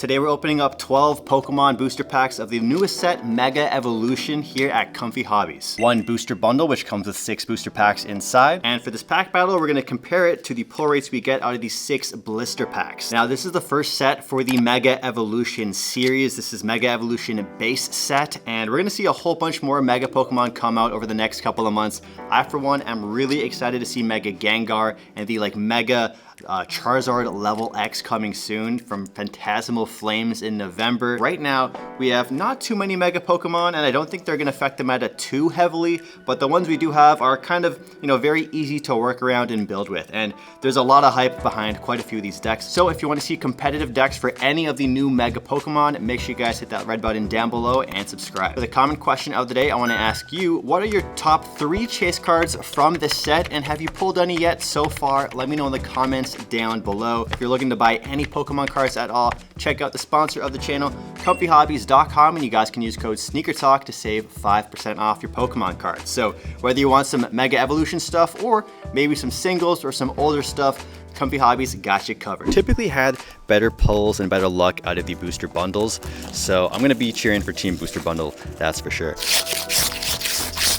Today we're opening up 12 Pokemon booster packs of the newest set, Mega Evolution, here at Comfy Hobbies. One booster bundle, which comes with 6 booster packs inside. And for this pack battle, we're gonna compare it to the pull rates we get out of these 6 blister packs. Now, this is the first set for the Mega Evolution series. This is Mega Evolution base set, and we're gonna see a whole bunch more Mega Pokemon come out over the next couple of months. I, for one, am really excited to see Mega Gengar and the Mega Charizard level X coming soon from Phantasmal Flames in November. Right now, we have not too many Mega Pokemon, and I don't think they're gonna affect the meta too heavily, but the ones we do have are kind of, very easy to work around and build with. And there's a lot of hype behind quite a few of these decks. So if you wanna see competitive decks for any of the new Mega Pokemon, make sure you guys hit that red button down below and subscribe. For the common question of the day, I wanna ask you, what are your top 3 chase cards from this set, and have you pulled any yet so far? Let me know in the comments down below. If you're looking to buy any Pokemon cards at all, check out the sponsor of the channel, comfyhobbies.com, and you guys can use code SneakerTalk to save 5% off your Pokemon cards. So whether you want some Mega Evolution stuff or maybe some singles or some older stuff, Comfy Hobbies got you covered. Typically had better pulls and better luck out of the booster bundles, so I'm gonna be cheering for Team Booster Bundle, that's for sure.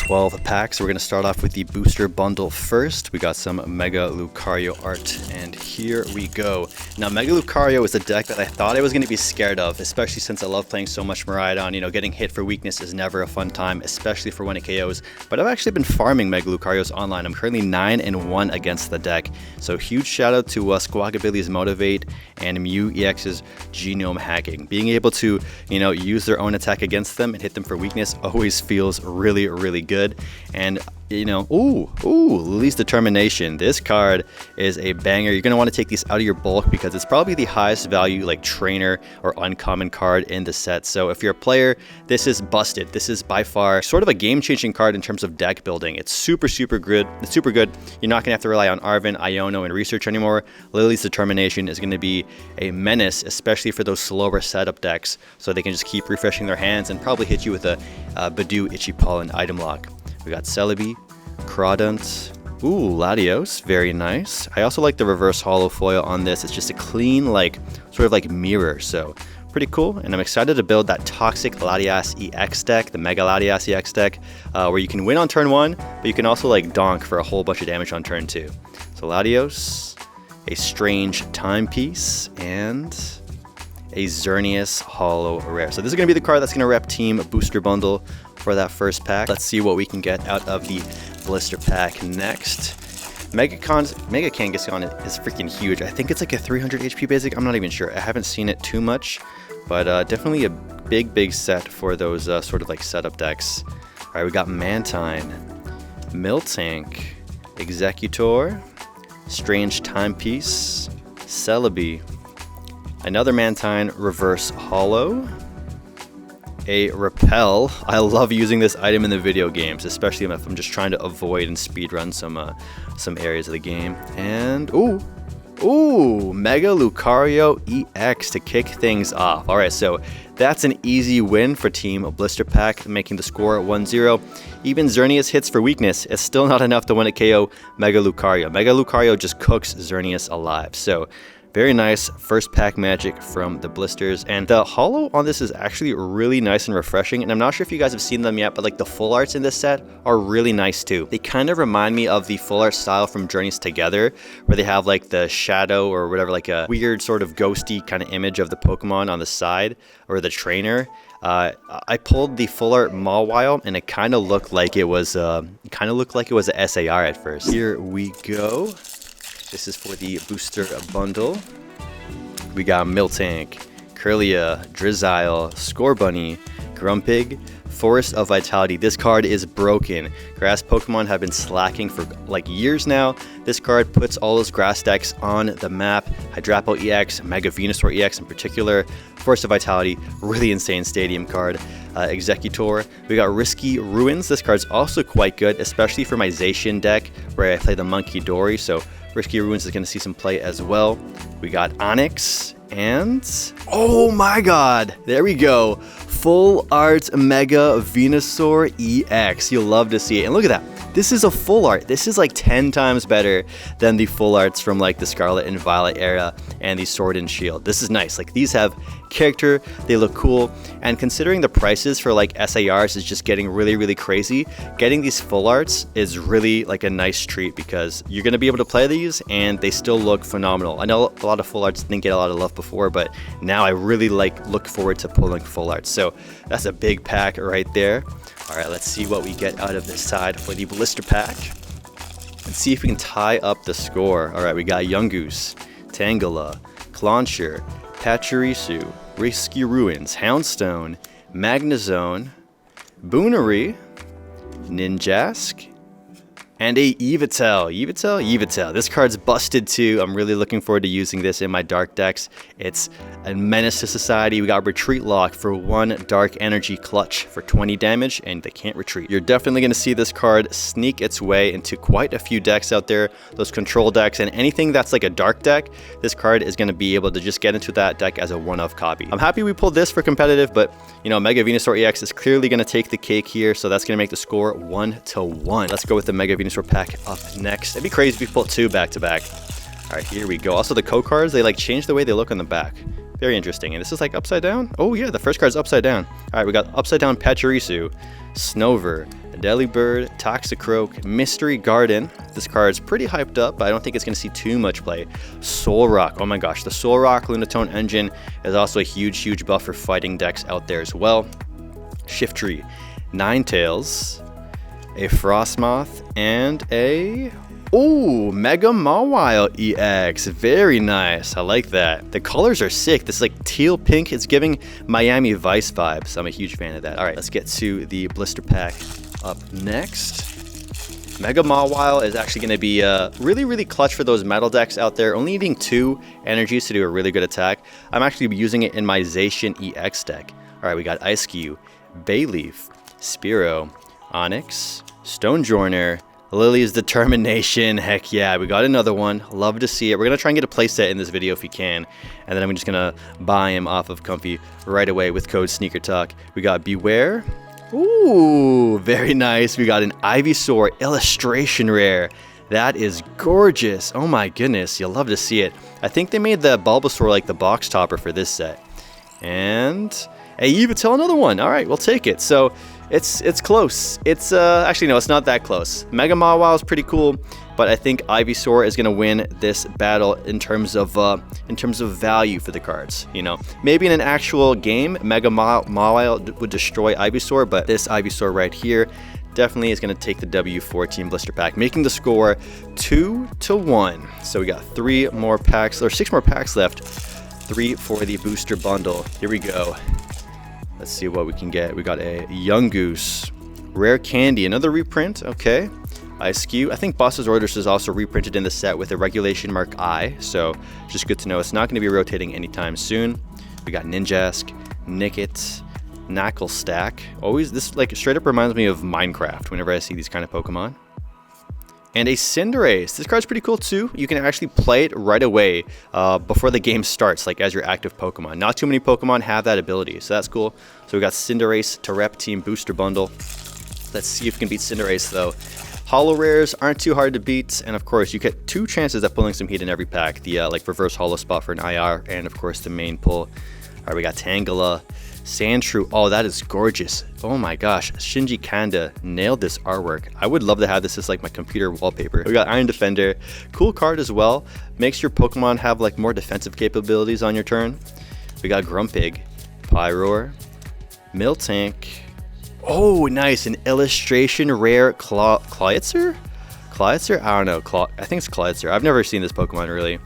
12 packs. We're going to start off with the booster bundle first. We got some Mega Lucario art, and here we go. Now, Mega Lucario is a deck that I thought I was going to be scared of, especially since I love playing so much Miraidon. Getting hit for weakness is never a fun time, especially for when it KOs. But I've actually been farming Mega Lucarios online. I'm currently 9-1 against the deck. So huge shout out to Squawkabilly's Motivate and Mew EX's Genome Hacking. Being able to, use their own attack against them and hit them for weakness always feels really, really good. And Lily's Determination. This card is a banger. You're going to want to take these out of your bulk because it's probably the highest value trainer or uncommon card in the set. So if you're a player, this is busted. This is by far sort of a game-changing card in terms of deck building. It's super good. It's super good. You're not going to have to rely on Arven, Iono, and Research anymore. Lily's Determination is going to be a menace, especially for those slower setup decks, so they can just keep refreshing their hands and probably hit you with a Badoo, Itchy Pollen item lock. We got Celebi, Crawdont, Latios, very nice. I also like the reverse hollow foil on this. It's just a clean, sort of mirror, so pretty cool. And I'm excited to build that Toxic Latias EX deck, the Mega Latias EX deck, where you can win on turn 1, but you can also donk for a whole bunch of damage on turn 2. So Latios, a Strange Timepiece, and a Xerneas Hollow Rare. So this is going to be the card that's going to rep Team Booster Bundle for that first pack. Let's see what we can get out of the blister pack next. Mega Kangaskhan is freaking huge. I think it's a 300 HP basic. I'm not even sure. I haven't seen it too much, but definitely a big set for those sort of setup decks. All right, we got Mantine, Miltank, Executor, Strange Timepiece, Celebi, another Mantine reverse hollow, a Repel. I love using this item in the video games, especially if I'm just trying to avoid and speedrun some areas of the game. And Mega Lucario EX to kick things off. All right, so that's an easy win for Team Blister Pack, making the score 1-0. Even Xerneas hits for weakness is still not enough to win a KO Mega Lucario. Mega Lucario just cooks Xerneas alive. So very nice first pack magic from the blisters, and the holo on this is actually really nice and refreshing. And I'm not sure if you guys have seen them yet, but the full arts in this set are really nice too. They kind of remind me of the full art style from Journeys Together, where they have the shadow or whatever, a weird sort of ghosty kind of image of the Pokemon on the side or the trainer. I pulled the full art Mawile, and it kind of looked like it was a SAR at first. Here we go. This is for the booster bundle. We got Miltank, Kirlia, Drizzile, Scorbunny, Grumpig, Forest of Vitality. This card is broken. Grass Pokemon have been slacking for years now. This card puts all those grass decks on the map. Hydrapple EX, Mega Venusaur EX in particular. Forest of Vitality, really insane stadium card. Executor. We got Risky Ruins. This card's also quite good, especially for my Zacian deck where I play the Monkey Dory. So Risky Ruins is going to see some play as well. We got Onyx, and oh my god, there we go. Full Art Mega Venusaur EX. You'll love to see it. And look at that. This is a full art. This is 10 times better than the full arts from the Scarlet and Violet era and the Sword and Shield. This is nice. These have character, they look cool, and considering the prices for like SARs is just getting really crazy, getting these full arts is really like a nice treat because you're going to be able to play these and they still look phenomenal. I know a lot of full arts didn't get a lot of love before, but now I really look forward to pulling full arts. So that's a big pack right there. All right, let's see what we get out of this side for the blister pack. Let's see if we can tie up the score. All right, we got Yungoos, Tangela, Clauncher, Pachirisu, Risky Ruins, Houndstone, Magnezone, Boonery, Ninjask, and a Yveltal. This card's busted too. I'm really looking forward to using this in my dark decks. It's a menace to society. We got Retreat Lock for 1 dark energy clutch for 20 damage, and they can't retreat. You're definitely going to see this card sneak its way into quite a few decks out there. Those control decks and anything that's like a dark deck, this card is going to be able to just get into that deck as a one-of copy. I'm happy we pulled this for competitive, but you know, Mega Venusaur EX is clearly going to take the cake here, so that's going to make the score 1-1. Let's go with the Mega Venusaur pack up next. It'd be crazy if we pulled 2 back-to-back. All right, here we go. Also, the code cards, they like change the way they look on the back. Very interesting. And this is like upside down. Oh yeah, the first card's upside down. All right, we got upside down Pachirisu, Snover, Delibird, Toxicroak, Mystery Garden. This card's pretty hyped up, but I don't think it's going to see too much play. Solrock. Oh my gosh, the Solrock Lunatone engine is also a huge buff for fighting decks out there as well. Shiftry, Ninetales, a Frostmoth, and a Mega Mawile EX. Very nice. I like that. The colors are sick. This like teal pink. It's giving Miami Vice vibes. I'm a huge fan of that. All right, let's get to the blister pack up next. Mega Mawile is actually going to be really clutch for those metal decks out there. Only needing 2 energies to do a really good attack. I'm actually using it in my Zacian EX deck. All right, we got Ice-Cube, Bayleaf, Spearow, Onyx, Stonejourner, Lily's Determination. Heck yeah, we got another one. Love to see it. We're going to try and get a playset in this video if we can. And then I'm just going to buy him off of Comfy right away with code SneakerTalk. We got Beware. Ooh, very nice. We got an Ivysaur illustration rare. That is gorgeous. Oh my goodness, you'll love to see it. I think they made the Bulbasaur like the box topper for this set. And a Yveltal, another one. All right, we'll take it. So it's close. It's actually no, it's not that close. Mega Mawile is pretty cool, but I think Ivysaur is gonna win this battle in terms of value for the cards. You know, maybe in an actual game, Mega Mawile would destroy Ivysaur, but this Ivysaur right here definitely is gonna take the W14 blister pack, making the score 2-1. So we got 3 more packs, or 6 more packs left. 3 for the booster bundle. Here we go. Let's see what we can get. We got a Yungoos, Rare Candy, another reprint. Okay. Ice-Cube. I think Boss's Orders is also reprinted in the set with a Regulation Mark I, so just good to know. It's not going to be rotating anytime soon. We got Ninjask, Nickit, Knacklestack. Always, this like straight up reminds me of Minecraft whenever I see these kind of Pokemon. And a Cinderace. This card's pretty cool too. You can actually play it right away before the game starts, like as your active Pokemon. Not too many Pokemon have that ability, so that's cool. So we got Cinderace to Rep Team Booster Bundle. Let's see if we can beat Cinderace though. Holo rares aren't too hard to beat, and of course you get 2 chances at pulling some heat in every pack. The like reverse holo spot for an IR, and of course the main pull. All right, we got Tangela, Sandshrew. Oh, that is gorgeous. Oh my gosh, Shinji Kanda nailed this artwork. I would love to have this as like my computer wallpaper. We got Iron Defender. Cool card as well. Makes your Pokemon have like more defensive capabilities on your turn. We got Grumpig, Pyroar, Miltank. Oh, nice. An illustration rare Clyetzer? Clyetzer? I don't know. I think it's Clyetzer. I've never seen this Pokemon really.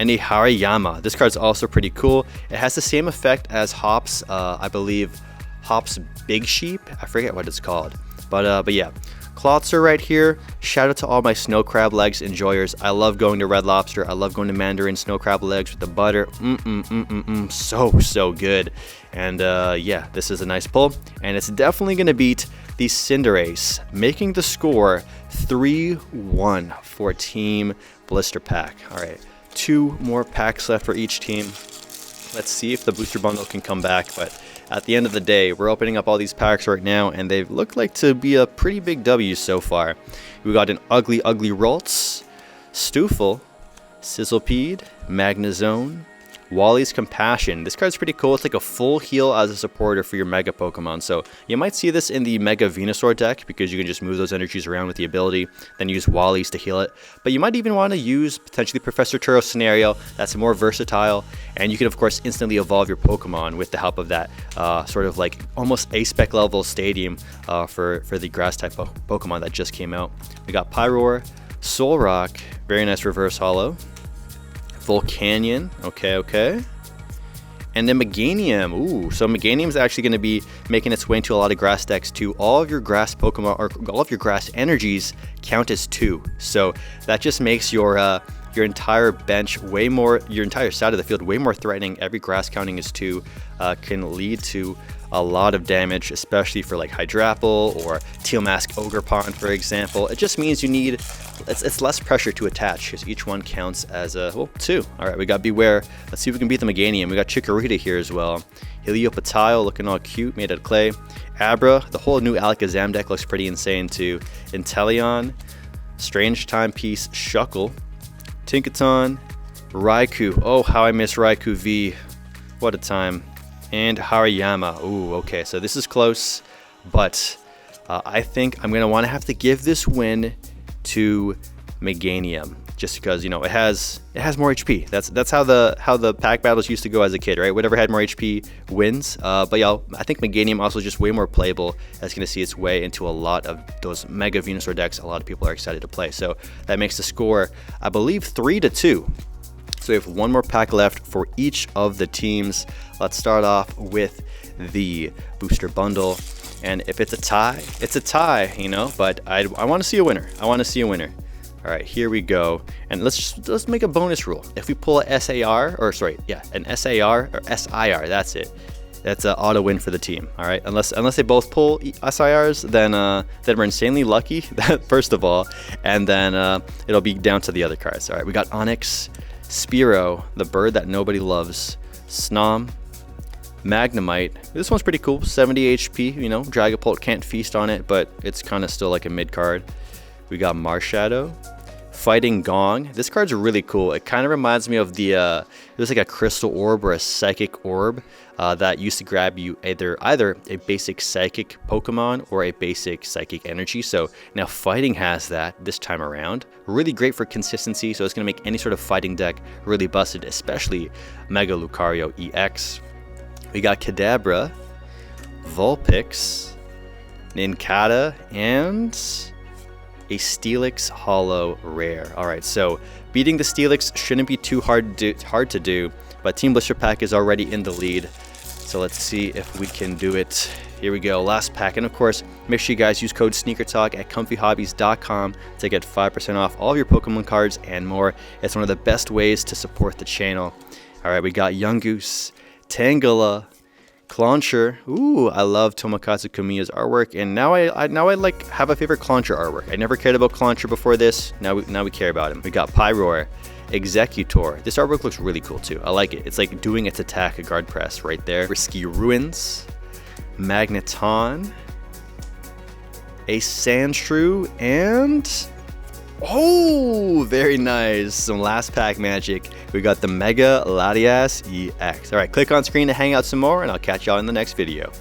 And a Hariyama. This card's also pretty cool. It has the same effect as Hop's, I believe, Hop's Big Sheep. I forget what it's called. But yeah. Clotzer right here. Shout out to all my snow crab legs enjoyers. I love going to Red Lobster. I love going to Mandarin snow crab legs with the butter. So good. And yeah, this is a nice pull. And it's definitely going to beat the Cinderace, making the score 3-1 for Team Blister Pack. All right. 2 more packs left for each team. Let's see if the booster bundle can come back, but at the end of the day, we're opening up all these packs right now, and they look like to be a pretty big W so far. We got an ugly Ralts, Stoofle, Sizzlepede, Magnezone, Wally's Compassion. This card's pretty cool. It's like a full heal as a supporter for your Mega Pokemon. So you might see this in the Mega Venusaur deck because you can just move those energies around with the ability, then use Wally's to heal it. But you might even want to use potentially Professor Turo's Scenario. That's more versatile, and you can of course instantly evolve your Pokemon with the help of that sort of like almost A-Spec level stadium for the grass type Pokemon that just came out. We got Pyroar, Solrock, very nice reverse holo. Volcanion, okay. And then Meganium, ooh, so Meganium is actually going to be making its way into a lot of grass decks too. All of your grass Pokemon, or all of your grass energies count as 2. So that just makes your entire bench way more, your entire side of the field way more threatening. Every grass counting is 2 can lead to a lot of damage, especially for like Hydrapple or Teal Mask Ogre Pond, for example. It just means you need, it's less pressure to attach because each one counts as a, well, 2. All right, we got Beware. Let's see if we can beat the Meganium. We got Chikorita here as well. Heliopatile looking all cute, made out of clay. Abra, the whole new Alakazam deck looks pretty insane too. Inteleon, Strange Timepiece, Shuckle, Tinkaton, Raikou. Oh, how I miss Raikou V. What a time. And Hariyama. Ooh, okay, so this is close, but I think I'm gonna want to have to give this win to Meganium, just because, you know, it has more HP. That's how the pack battles used to go as a kid, right? Whatever had more HP wins. But yeah, I think Meganium also just way more playable. That's gonna see its way into a lot of those Mega Venusaur decks. A lot of people are excited to play. So that makes the score, I believe, 3-2. So we have one more pack left for each of the teams. Let's start off with the booster bundle. And if it's a tie, it's a tie, you know, but I want to see a winner. I want to see a winner. All right, here we go. And let's make a bonus rule. If we pull a SAR, or sorry, yeah, an SAR or SIR, that's it. That's an auto win for the team. All right, unless they both pull SIRs, then we're insanely lucky, first of all, and then it'll be down to the other cards. All right, we got Onyx, Spearow, the bird that nobody loves, Snom, Magnemite. This one's pretty cool, 70 HP, you know, Dragapult can't feast on it, but it's kind of still like a mid card. We got Marshadow, Fighting Gong. This card's really cool. It kind of reminds me of the, it was like a crystal orb or a psychic orb that used to grab you either a basic psychic Pokemon or a basic psychic energy. So now Fighting has that this time around. Really great for consistency, so it's going to make any sort of fighting deck really busted, especially Mega Lucario EX. We got Kadabra, Vulpix, Nincada, and a Steelix Holo Rare. All right, so beating the Steelix shouldn't be too hard to do, but Team Blister Pack is already in the lead. So let's see if we can do it. Here we go, last pack. And of course, make sure you guys use code SneakerTalk at comfyhobbies.com to get 5% off all of your Pokemon cards and more. It's one of the best ways to support the channel. All right, we got Yungoos, Tangela, Clauncher. Ooh, I love Tomokazu Kamiya's artwork, and now I like have a favorite Clauncher artwork. I never cared about Clauncher before this. Now we care about him. We got Pyroar, Executor. This artwork looks really cool too. I like it. It's like doing its attack, a guard press right there. Risky Ruins, Magneton, a Sandshrew, and oh, very nice. Some last pack magic. We got the Mega Latias EX. All right, click on screen to hang out some more, and I'll catch y'all in the next video.